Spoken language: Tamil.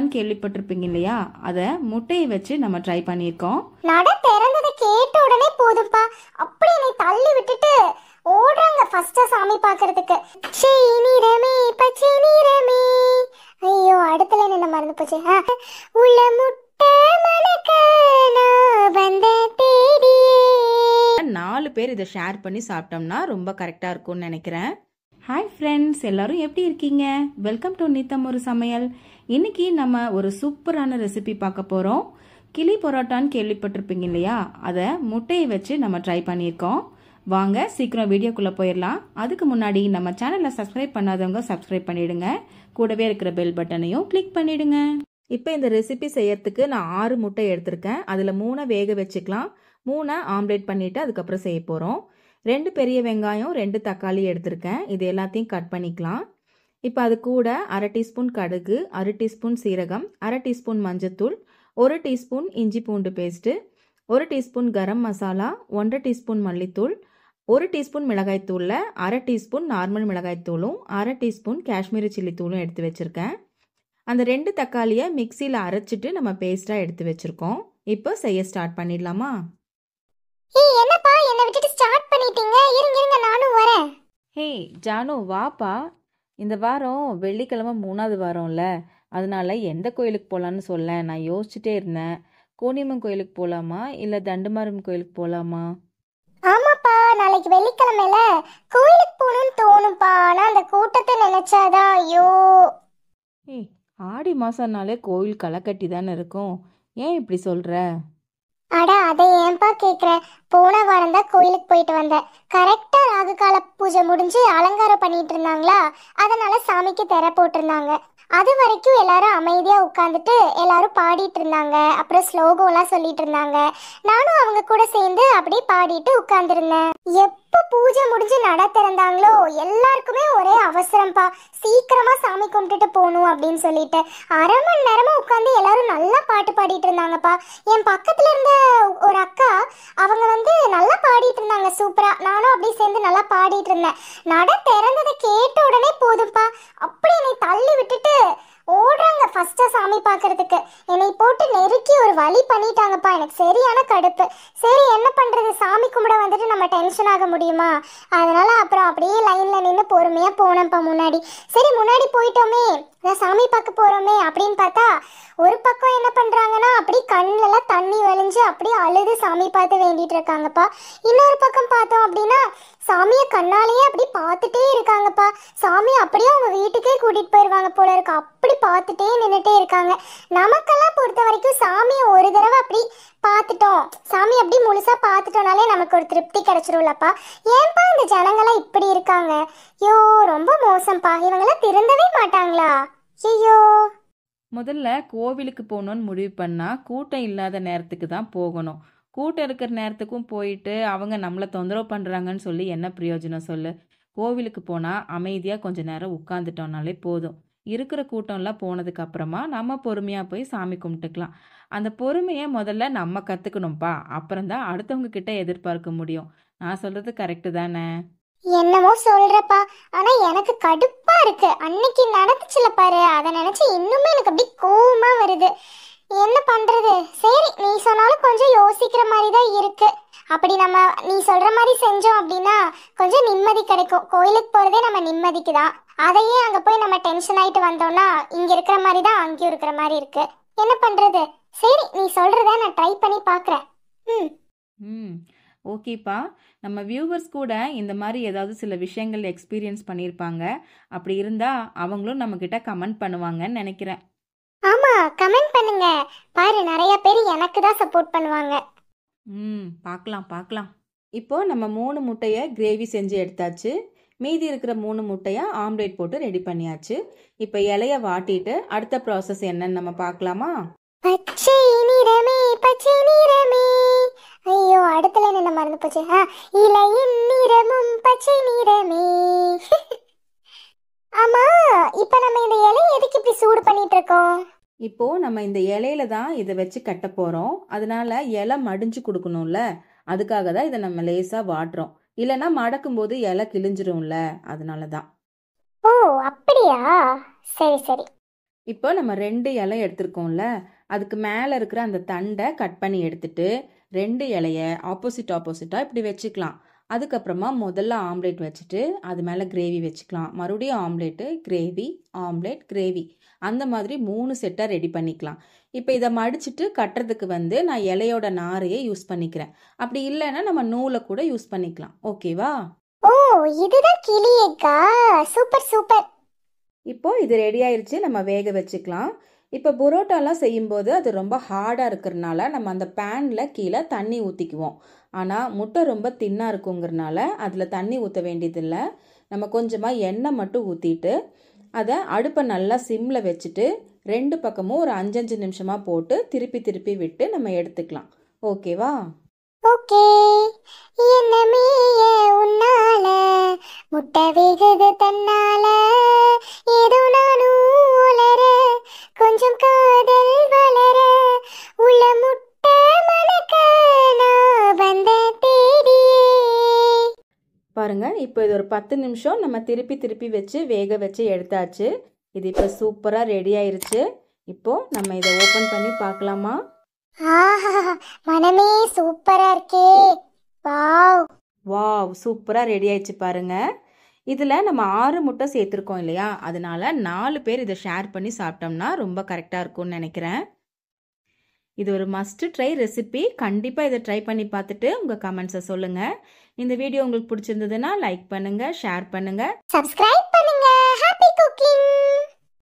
பரோட்டான்னு கேள்விப்பட்டிருப்பீங்க இல்லையா? அதை முட்டையை வச்சு நம்ம ட்ரை பண்ணியிருக்கோம். நட திறந்ததை கேட்ட உடனே போதும்பா, அப்படி என்னை தள்ளி விட்டுட்டு ஓடுறாங்க ஃபர்ஸ்ட் சாமி பார்க்கறதுக்கு. பச்சை நிறமே பச்சை நிறமே, ஐயோ அடுத்துல என்ன மறந்து போச்சு. உள்ள முட்டை மணக்க நான் வந்த தேடியே. 4 பேர் இதை ஷேர் பண்ணி சாப்பிட்டோம்னா ரொம்ப கரெக்டாக இருக்கும்னு நினைக்கிறேன். ஹாய் ஃப்ரெண்ட்ஸ், எல்லாரும் எப்படி இருக்கீங்க? வெல்கம் டு நித்தம் ஒரு சமையல். இன்னைக்கு நம்ம ஒரு சூப்பரான ரெசிபி பார்க்க போகிறோம். கிளி பரோட்டான்னு கேள்விப்பட்டிருப்பீங்க இல்லையா? அதை முட்டையை வச்சு நம்ம ட்ரை பண்ணியிருக்கோம். வாங்க சீக்கிரம் வீடியோக்குள்ளே போயிடலாம். அதுக்கு முன்னாடி நம்ம சேனலை சப்ஸ்கிரைப் பண்ணாதவங்க சப்ஸ்கிரைப் பண்ணிடுங்க. கூடவே இருக்கிற பெல் பட்டனையும் கிளிக் பண்ணிடுங்க. இப்போ இந்த ரெசிபி செய்யறதுக்கு நான் 6 முட்டை எடுத்திருக்கேன். அதில் 3 வேக வச்சுக்கலாம், 3 ஆம்லேட் பண்ணிவிட்டு அதுக்கப்புறம் செய்ய போகிறோம். 2 பெரிய வெங்காயம், 2 தக்காளி எடுத்திருக்கேன். இது எல்லாத்தையும் கட் பண்ணிக்கலாம். இப்போ அது கூட 1/2 டீஸ்பூன் கடுகு, 1/2 டீஸ்பூன் சீரகம், 1/2 டீஸ்பூன் மஞ்சத்தூள், 1 டீஸ்பூன் இஞ்சி பூண்டு paste, 1 teaspoon garam masala, 1/2 teaspoon மல்லித்தூள், 1 டீஸ்பூன் மிளகாய்த்தூளில் 1/2 டீஸ்பூன் நார்மல் மிளகாய்த்தூளும் 1/2 டீஸ்பூன் காஷ்மீரி சில்லி தூளும் எடுத்து வச்சுருக்கேன். அந்த 2 தக்காளியை மிக்சியில் அரைச்சிட்டு நம்ம பேஸ்ட்டாக எடுத்து வச்சுருக்கோம். இப்போ செய்ய ஸ்டார்ட் பண்ணிடலாமா? என்னப்பா என்னை விட்டுட்டு ஸ்டார்ட் பண்ணிட்டீங்க? இருங்க நானும் வரேன். ஹே ஜானு, வாப்பா. இந்த வாரம் வெள்ளிக்கிழமை 3வது வாரம்ல, அதனால எந்த கோயிலுக்கு போகலான்னு சொல்ல. நான் யோசிச்சுட்டே இருந்தேன். கோணியம்மன் கோயிலுக்கு போகலாமா இல்லை தண்டுமாரம் கோயிலுக்கு போகலாமா? ஆமாப்பா, நாளைக்கு வெள்ளிக்கிழமைல கோயிலுக்கு போகணும்னு தோணும்ப்பா. ஆனா அந்த கூட்டத்தை நினைச்சாதான் ஐயோ. ஏய், ஆடி மாதம்னாலே கோயில் களை கட்டி தானே இருக்கும். ஏன் இப்படி சொல்கிற? அட அதை ஏன்பா கேக்குற? போன வாரம் தான் கோயிலுக்கு போயிட்டு வந்தேன். கரெக்டா ராகு கால பூஜை முடிஞ்சு அலங்காரம் பண்ணிட்டு இருந்தாங்களா, அதனால சாமிக்கு திரை போட்டிருந்தாங்க. அது வரைக்கும் எல்லாரும் அமைதியா உட்காந்துட்டு எல்லாரும் பாடிட்டு இருந்தாங்க. அப்புறம் ஸ்லோகம்லாம் சொல்லிட்டு இருந்தாங்க. நானும் அவங்க கூட சேர்ந்து அப்படியே பாடிட்டு உட்கார்ந்துருந்தேன். எப்ப பூஜை முடிஞ்சு நட திறந்தாங்களோ எல்லாருக்குமே ஒரே அவசரம்ப்பா, சீக்கிரமா சாமி கும்பிட்டுட்டு போகணும் அப்படின்னு சொல்லிட்டு 1/2 மணி நேரமா உட்காந்து எல்லாரும் நல்லா பாட்டு பாடிட்டு இருந்தாங்கப்பா. என் பக்கத்துல இருந்த ஒரு அக்கா, அவங்க நல்லா பாடிட்டு இருந்தாங்க சூப்பரா. நானும் அப்படியே சேர்ந்து நல்லா பாடிட்டு இருந்தேன். நட திறந்ததை கேட்ட உடனே போதும்பா, அப்படி என்னை தள்ளி விட்டுட்டு ஓடுறாங்க ஃபர்ஸ்ட் சாமி பார்க்கறதுக்கு. என்னை போட்டு நெருக்கி ஒரு வழி பண்ணிட்டாங்கப்பா. எனக்கு சரியான கடுப்பு. சரி என்ன பண்றது, சாமி கும்பிட வந்துட்டு நம்ம டென்ஷன் ஆக முடியுமா? அதனால அப்புறம் அப்படியே லைன்ல நின்று பொறுமையா போனேன்ப்பா முன்னாடி. சரி முன்னாடி போயிட்டோமே, சாமி பார்க்க போறோமே அப்படின்னு பார்த்தா ஒரு பக்கம் என்ன பண்றாங்கன்னா அப்படி கண்ணெல்லாம் தண்ணி வழிஞ்சு அப்படியே அழுது சாமி பார்த்து வேண்டிட்டு இருக்காங்கப்பா. இன்னொரு பக்கம் பார்த்தோம் அப்படின்னா சாமியை கண்ணாலேயே அப்படி பார்த்துட்டே இருக்காங்கப்பா. சாமி அப்படியே அவங்க வீட்டுக்கே கூட்டிட்டு போயிடுவாங்க போல இருக்கு, அப்படி பார்த்துட்டே நின்றுட்டே இருக்காங்க. நமக்கெல்லாம் பொறுத்த வரைக்கும் சாமியை ஒரு தடவை அப்படி பார்த்துட்டோம், சாமி அப்படி முழுசா பார்த்துட்டோம்னாலே நமக்கு ஒரு திருப்தி கிடைச்சிரும்லப்பா. ஏன்பா இந்த ஜனங்களாம் இப்படி இருக்காங்க? ஐயோ ரொம்ப மோசம்ப்பா, இவங்கெல்லாம் திருந்தவே மாட்டாங்களா? ஐயோ. முதல்ல கோவிலுக்கு போகணுன்னு முடிவு பண்ணால் கூட்டம் இல்லாத நேரத்துக்கு தான் போகணும். கூட்டம் இருக்கிற நேரத்துக்கும் போயிட்டு அவங்க நம்மளை தொந்தரவு பண்ணுறாங்கன்னு சொல்லி என்ன பிரயோஜனம் சொல்லு? கோவிலுக்கு போனால் அமைதியாக கொஞ்சம் நேரம் உட்காந்துட்டோம்னாலே போதும். இருக்கிற கூட்டம்லாம் போனதுக்கு அப்புறமா நம்ம பொறுமையாக போய் சாமி கும்பிட்டுக்கலாம். அந்த பொறுமையை முதல்ல நம்ம கற்றுக்கணும்ப்பா, அப்புறம்தான் அடுத்தவங்க கிட்ட எதிர்பார்க்க முடியும். நான் சொல்கிறது கரெக்டு தானே? என்னமோ சொல்றப்பா, ஆனா எனக்கு கடுப்பா இருக்கு. அன்னைக்கு நடந்துச்சுல பாரு, அதை நினைச்சு இன்னுமே எனக்கு அப்படி கோவமா வருது. என்ன பண்றது? சரி நீ சொன்னாலும் கொஞ்சம் யோசிக்கிற மாதிரி தான் இருக்கு. அப்படி நம்ம நீ சொல்ற மாதிரி செஞ்சோம் அப்படின்னா கொஞ்சம் நிம்மதி கிடைக்கும். கோயிலுக்கு போறதே நம்ம நிம்மதிக்கு தான். அதையே அங்க போய் நம்ம டென்ஷன் ஆயிட்டு வந்தோம்னா இங்க இருக்கிற மாதிரி தான் அங்கேயும் இருக்கிற மாதிரி இருக்கு. என்ன பண்றது? சரி நீ சொல்றத நான் ட்ரை பண்ணி பாக்குறேன். ஓகேப்பா. நம்ம வியூவர்ஸ் கூட இந்த மாதிரி ஏதாவது சில விஷயங்கள் எக்ஸ்பீரியன்ஸ் பண்ணியிருப்பாங்க. அப்படி இருந்தால் அவங்களும் நம்மக்கிட்ட கமெண்ட் பண்ணுவாங்கன்னு நினைக்கிறேன். ஆமா, கமெண்ட் பண்ணுங்க. பாரு நிறைய பேர் எனக்கு தான் சப்போர்ட் பண்ணுவாங்க. பார்க்கலாம். இப்போ நம்ம 3 முட்டையை கிரேவி செஞ்சு எடுத்தாச்சு. மீதி இருக்கிற 3 முட்டையை ஆம்லேட் போட்டு ரெடி பண்ணியாச்சு. இப்போ இலைய வாட்டிட்டு அடுத்த ப்ராசஸ் என்னன்னு நம்ம பார்க்கலாமா? பச்சை நிறமே பச்சை நிறமே, ஐயோ அடுத்துல என்ன மறந்து போச்சு. இலையின் நிறமும் பச்சை நிறமே. ஆமா, இப்ப நம்ம இந்த இலையை எதுக்கு இப்படி சூடு பண்ணிட்டு இருக்கோம்? இப்போ நம்ம இந்த இலையில தான் இதை வச்சு கட்ட போறோம். அதனால இலை மடிஞ்சு கொடுக்கணும்ல, அதுக்காக தான் இதை நம்ம லேசா வாட்டுறோம். இல்லைன்னா மடக்கும் போது இலை கிழிஞ்சிரும்ல, அதனால தான். ஓ அப்படியா, சரி சரி. இப்போ நம்ம 2 இலை எடுத்திருக்கோம்ல, அதுக்கு மேலே இருக்கிற அந்த தண்டை கட் பண்ணி எடுத்துட்டு 2 இலைய ஆப்போசிட்டாக இப்படி வச்சுக்கலாம். அதுக்கப்புறமா முதல்ல ஆம்லேட் வச்சுட்டு அது மேலே கிரேவி வச்சுக்கலாம். மறுபடியும் ஆம்லேட்டு, கிரேவி, ஆம்லேட், கிரேவி, அந்த மாதிரி 3 செட்டாக ரெடி பண்ணிக்கலாம். இப்போ இதை மடிச்சுட்டு கட்டுறதுக்கு நான் இலையோட நாரையே யூஸ் பண்ணிக்கிறேன். அப்படி இல்லைன்னா நம்ம நூலை கூட யூஸ் பண்ணிக்கலாம். ஓகேவா? ஓ, இதுதான் கிளி எக்கா? Super super. இப்போ இது ரெடி ஆயிடுச்சு. நம்ம வேக வச்சுக்கலாம். இப்போ புரோட்டாலாம் செய்யும்போது அது ரொம்ப ஹார்டாக இருக்கிறதுனால நம்ம அந்த பேனில் கீழே தண்ணி ஊற்றிக்குவோம். ஆனால் முட்டை ரொம்ப தின்னாக இருக்குங்கிறனால அதில் தண்ணி ஊற்ற வேண்டியதில்லை. நம்ம கொஞ்சமாக எண்ணெய் மட்டும் ஊற்றிட்டு அதை அடுப்பை நல்லா சிம்மில் வச்சுட்டு 2 பக்கமும் ஒரு 5 நிமிஷமாக போட்டு திருப்பி விட்டு நம்ம எடுத்துக்கலாம். ஓகேவா? ஓகே. என்னமே உன்னால முட்டை வேகுது தன்னால, ஏதோ நானும் உலர, கொஞ்சம் காதல் வளர, உள்ள முட்டை மணக்க நான் வந்த தேடியே. பாருங்க, இப்போ இது ஒரு 10 நிமிஷம் நம்ம திருப்பி வச்சு வேக வச்சு எடுத்தாச்சு. இது இப்போ சூப்பராக ரெடி ஆயிருச்சு. இப்போ நம்ம இதை ஓப்பன் பண்ணி பார்க்கலாமா? ஆஹா, மனமே சூப்பரா இருக்கே. வாவ் வாவ், சூப்பராக ரெடி ஆயிடுச்சு பாருங்க. இதில் நம்ம 6 முட்டை சேர்த்துருக்கோம் இல்லையா, அதனால 4 பேர் இதை ஷேர் பண்ணி சாப்பிட்டோம்னா ரொம்ப கரெக்டாக இருக்கும்னு நினைக்கிறேன். இது ஒரு மஸ்ட் ட்ரை ரெசிபி. கண்டிப்பாக இதை ட்ரை பண்ணி பார்த்துட்டு உங்கள் கமெண்ட்ஸை சொல்லுங்கள். இந்த வீடியோ உங்களுக்கு பிடிச்சிருந்ததுன்னா லைக் பண்ணுங்கள், ஷேர் பண்ணுங்கள், சப்ஸ்கிரைப்